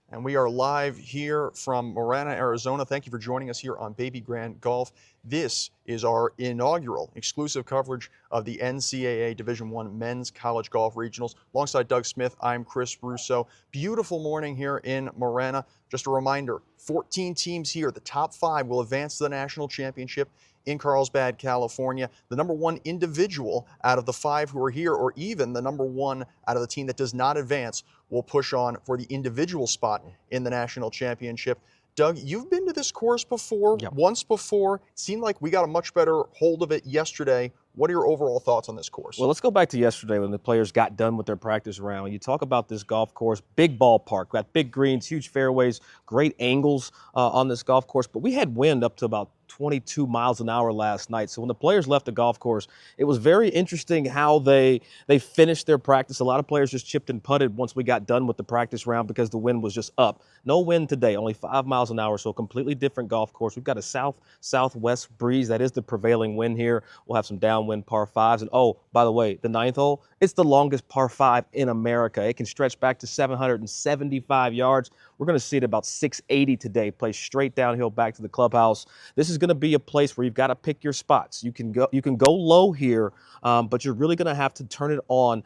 And we are live here from Marana, Arizona. Thank you for joining us here on Baby Grand Golf. This is our inaugural exclusive coverage of the NCAA Division I Men's College Golf Regionals. Alongside Doug Smith, I'm Chris Russo. Beautiful morning here in Marana. Just a reminder, 14 teams here. The top 5 will advance to the national championship in Carlsbad, California. The number 1 individual out of the 5 who are here, or even the number 1 out of the team that does not advance, will push on for the individual spot in the national championship. Doug, you've been to this course before, Yep. once before. It seemed like we got a much better hold of it yesterday. What are your overall thoughts on this course? Well, let's go back to yesterday when the players got done with their practice round. You talk about this golf course, big ballpark, got big greens, huge fairways, great angles on this golf course. But we had wind up to about 22 miles an hour last night. So when the players left the golf course, it was very interesting how they finished their practice. A lot of players just chipped and putted once we got done with the practice round because the wind was just up. No wind today, only 5 miles an hour, so a completely different golf course. We've got a south-southwest breeze. That is the prevailing wind here. We'll have some downwind par 5s. And oh, by the way, the 9th hole, it's the longest par 5 in America. It can stretch back to 775 yards. We're going to see it about 680 today, play straight downhill back to the clubhouse. This is going to be a place where you've got to pick your spots. You can go low here, but you're really going to have to turn it on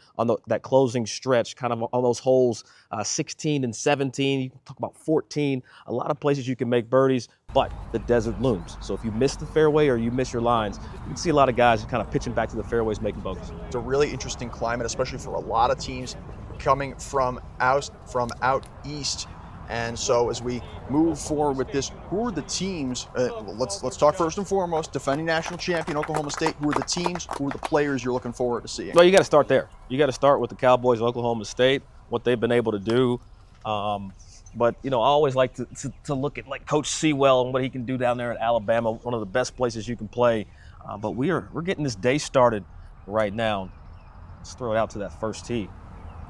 that closing stretch, kind of on those holes 16 and 17. You can talk about 14. A lot of places you can make birdies, but the desert looms. So if you miss the fairway or you miss your lines, you can see a lot of guys kind of pitching back to the fairways, making bogeys. It's a really interesting climate, especially for a lot of teams coming from out east. And so as we move forward with this, who are the teams? Let's talk first and foremost, defending national champion Oklahoma State. Who are the teams? Who are the players you're looking forward to seeing? Well, you got to start there. You got to start with the Cowboys of Oklahoma State, what they've been able to do. But, I always like to look at like Coach Sewell and what he can do down there at Alabama, one of the best places you can play. But we're getting this day started right now. Let's throw it out to that first tee.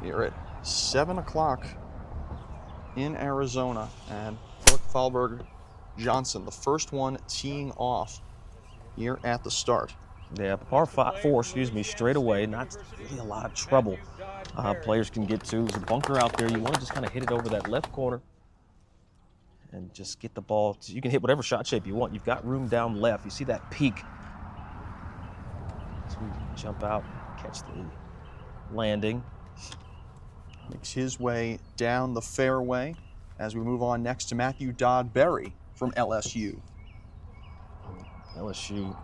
You're at 7 o'clock in Arizona, and Philip Thalberg Johnson, the first one teeing off here at the start. Yeah, par 4, straight away. Not really a lot of trouble players can get to. There's a bunker out there. You want to just kind of hit it over that left corner and just get the ball. You can hit whatever shot shape you want. You've got room down left. You see that peak. So we jump out, catch the landing. Makes his way down the fairway as we move on next to Matthew Dodd-Berry from LSU. LSU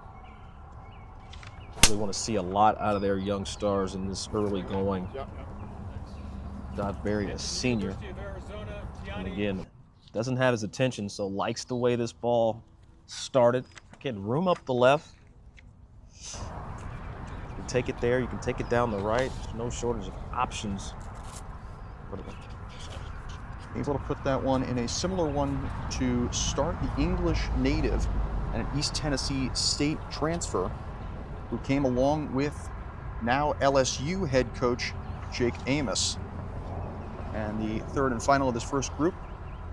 really want to see a lot out of their young stars in this early going. Dodd-Berry, a senior, and again, doesn't have his attention, so likes the way this ball started. Again, room up the left. You can take it there, you can take it down the right. There's no shortage of options. Able to put that one in a similar one to start, the English native and an East Tennessee State transfer who came along with now LSU head coach Jake Amos. And the third and final of this first group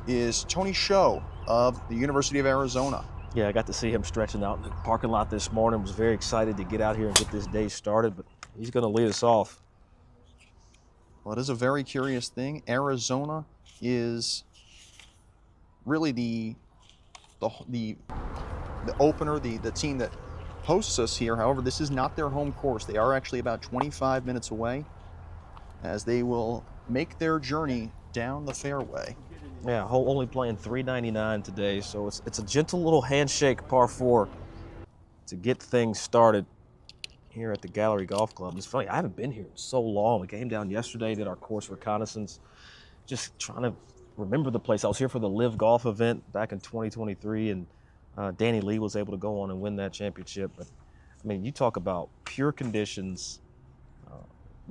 is Tony Sho of the University of Arizona. Yeah, I got to see him stretching out in the parking lot this morning. Was very excited to get out here and get this day started, but he's going to lead us off. Well, it is a very curious thing. Arizona is really the opener, the team that hosts us here. However, this is not their home course. They are actually about 25 minutes away as they will make their journey down the fairway. Yeah, only playing $3.99 today, so it's a gentle little handshake par 4 to get things started here at the Gallery Golf Club. It's funny, I haven't been here in so long. We came down yesterday, did our course reconnaissance, just trying to remember the place. I was here for the Live Golf event back in 2023, and Danny Lee was able to go on and win that championship. But I mean, you talk about pure conditions,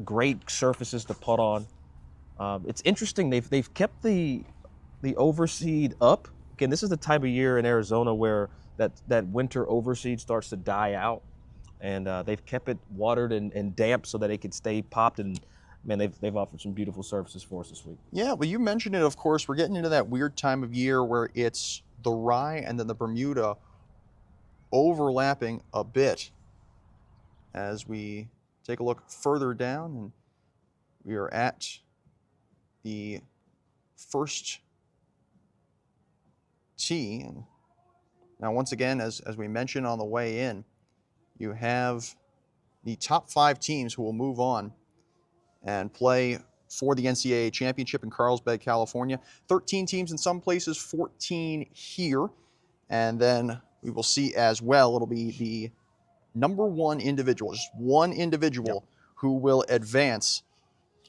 great surfaces to putt on. It's interesting, they've kept the overseed up. Again, this is the time of year in Arizona where that winter overseed starts to die out. And they've kept it watered and damp so that it could stay popped. And man, they've offered some beautiful surfaces for us this week. Yeah, well, you mentioned it, of course. We're getting into that weird time of year where it's the Rye and then the Bermuda overlapping a bit. As we take a look further down, and we are at the first tee. And now, once again, as we mentioned on the way in, you have the top 5 teams who will move on and play for the NCAA championship in Carlsbad, California. 13 teams in some places, 14 here. And then we will see as well, it'll be the number 1 individual, just one individual who will advance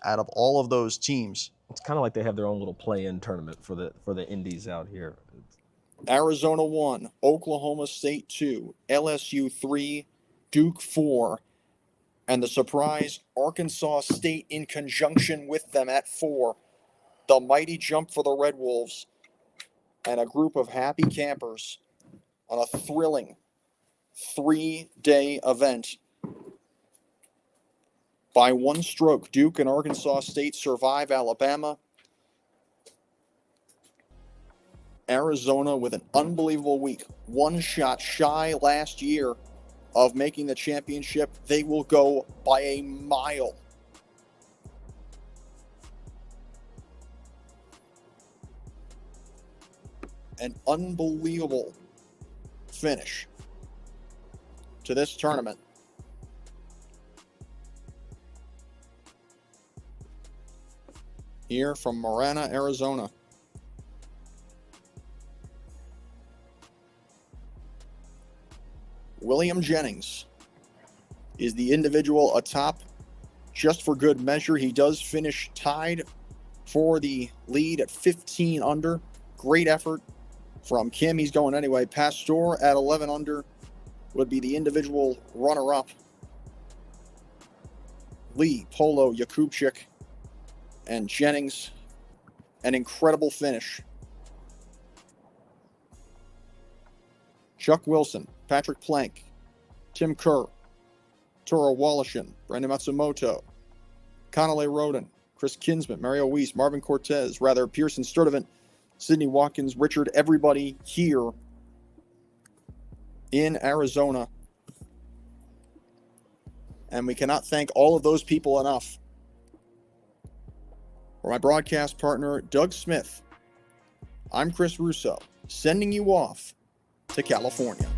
out of all of those teams. It's kind of like they have their own little play-in tournament for the indies out here. Arizona 1, Oklahoma State 2, LSU 3, Duke 4, and the surprise Arkansas State in conjunction with them at 4. The mighty jump for the Red Wolves and a group of happy campers on a thrilling 3-day event. By one stroke, Duke and Arkansas State survive Alabama. Arizona with an unbelievable week. One shot shy last year of making the championship. They will go by a mile. An unbelievable finish to this tournament. Here from Marana, Arizona. William Jennings is the individual atop. Just for good measure, he does finish tied for the lead at 15 under. Great effort from Kim. He's going anyway. Pastor at 11 under would be the individual runner-up. Lee, Polo, Yakubchik, and Jennings. An incredible finish. Chuck Wilson, Patrick Plank, Tim Kerr, Toro Wallachin, Brandon Matsumoto, Connolly Roden, Chris Kinsman, Mario Weiss, Marvin Cortez, Pearson Sturdivant, Sidney Watkins, Richard, everybody here in Arizona. And we cannot thank all of those people enough. For my broadcast partner, Doug Smith, I'm Chris Russo, sending you off to California.